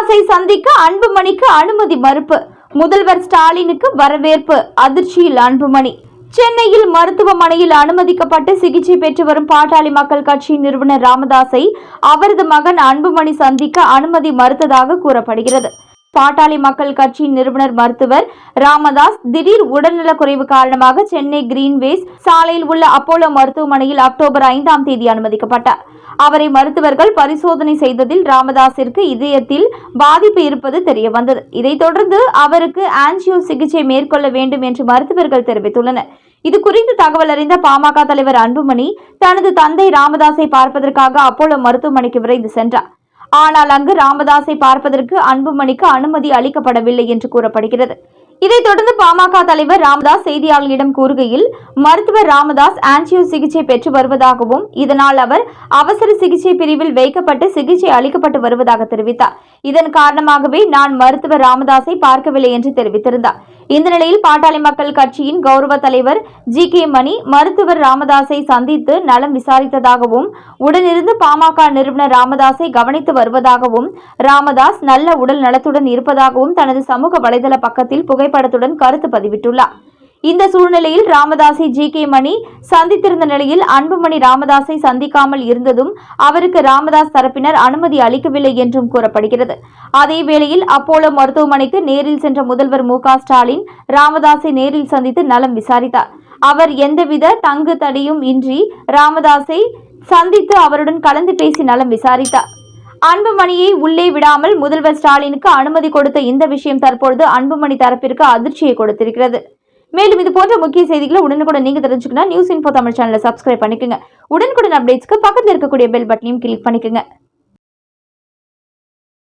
ராமதாஸை சந்திக்க அன்புமணிக்கு அனுமதி மறுப்பு. முதல்வர் ஸ்டாலினுக்கு வரவேற்பு. அதிர்ச்சியில் அன்புமணி. சென்னையில் மருத்துவமனையில் அனுமதிக்கப்பட்டு சிகிச்சை பெற்று வரும் பாட்டாளி மக்கள் கட்சி நிறுவனர் ராமதாஸை அவரது மகன் அன்புமணி சந்திக்க அனுமதி மறுத்ததாக கூறப்படுகிறது. பாட்டாளி மக்கள் கட்சி நிறுவனர் மருத்துவர் ராமதாஸ் திடீர் உடல்நலக்குறைவு காரணமாக சென்னை கிரீன்வேஸ் சாலையில் உள்ள அப்போலோ மருத்துவமனையில் அக்டோபர் 5ஆம் தேதி அனுமதிக்கப்பட்டார். அவரை மருத்துவர்கள் பரிசோதனை செய்ததில் ராமதாஸிற்கு இதயத்தில் பாதிப்பு இருப்பது தெரியவந்தது. இதைத் தொடர்ந்து அவருக்கு ஆன்ஜியோ சிகிச்சை மேற்கொள்ள வேண்டும் என்று மருத்துவர்கள் தெரிவித்துள்ளனர். இது குறித்து தகவல் அறிந்த பாமக தலைவர் அன்புமணி தனது தந்தை ராமதாஸை பார்ப்பதற்காக அப்போலோ மருத்துவமனைக்கு விரைந்து சென்றார். ஆனால் அங்கு ராமதாஸை பார்ப்பதற்கு அன்புமணிக்கு அனுமதி அளிக்கப்படவில்லை என்று கூறப்படுகிறது. இதைத் தொடர்ந்து பாமக தலைவர் ராமதாஸ் செய்தியாளர்களிடம் கூறுகையில், மருத்துவர் ராமதாஸ் ஆன்ஜியோ சிகிச்சை பெற்று வருவதாகவும் இதனால் அவர் அவசர சிகிச்சை பிரிவில் வைக்கப்பட்டு சிகிச்சை அளிக்கப்பட்டு வருவதாக தெரிவித்தார். இதன் காரணமாகவே நான் மருத்துவர் ராமதாஸை பார்க்கவில்லை என்று தெரிவித்திருந்தார். இந்த நிலையில் பாட்டாளி மக்கள் கட்சியின் கௌரவ தலைவர் ஜி.கே. மணி மருத்துவர் ராமதாஸை சந்தித்து நலம் விசாரித்ததாகவும் உடனிருந்து பாமக நிறுவனர் ராமதாஸை கவனித்து வருவதாகவும் ராமதாஸ் நல்ல உடல் நலத்துடன் இருப்பதாகவும் தனது சமூக வலைதள பக்கத்தில் புகைப்படத்துடன் கருத்து பதிவிட்டுள்ளார். இந்த சூழ்நிலையில் ராமதாஸை ஜி.கே. மணி சந்தித்திருந்த நிலையில் அன்புமணி ராமதாஸை சந்திக்காமல் இருந்ததும் அவருக்கு ராமதாஸ் தரப்பினர் அனுமதி அளிக்கவில்லை என்றும் கூறப்படுகிறது. அதேவேளையில் அப்போலோ மருத்துவமனைக்கு நேரில் சென்ற முதல்வர் மு.க. ஸ்டாலின் ராமதாஸை நேரில் சந்தித்து நலம் விசாரித்தார். அவர் எந்தவித தங்கு தடையும் இன்றி ராமதாஸை சந்தித்து அவருடன் கலந்து பேசி நலம் விசாரித்தார். அன்புமணியை உள்ளே விடாமல் முதல்வர் ஸ்டாலினுக்கு அனுமதி கொடுத்த இந்த விஷயம் தற்பொழுது அன்புமணி தரப்பிற்கு அதிர்ச்சியை கொடுத்திருக்கிறது. மேலும் இது போன்ற முக்கிய செய்திகளை உடனுக்குடன் நீங்க தெரிஞ்சுக்கணும் நியூஸ் இன்ஃபோ தமிழ் சேனலை சப்ஸ்கிரைப் பண்ணிக்கோங்க. உடனுக்குடன் அப்டேட்ஸ்க்கு பக்கத்தில் இருக்கக்கூடிய பெல் பட்டனையும் கிளிக் பண்ணிக்கோங்க.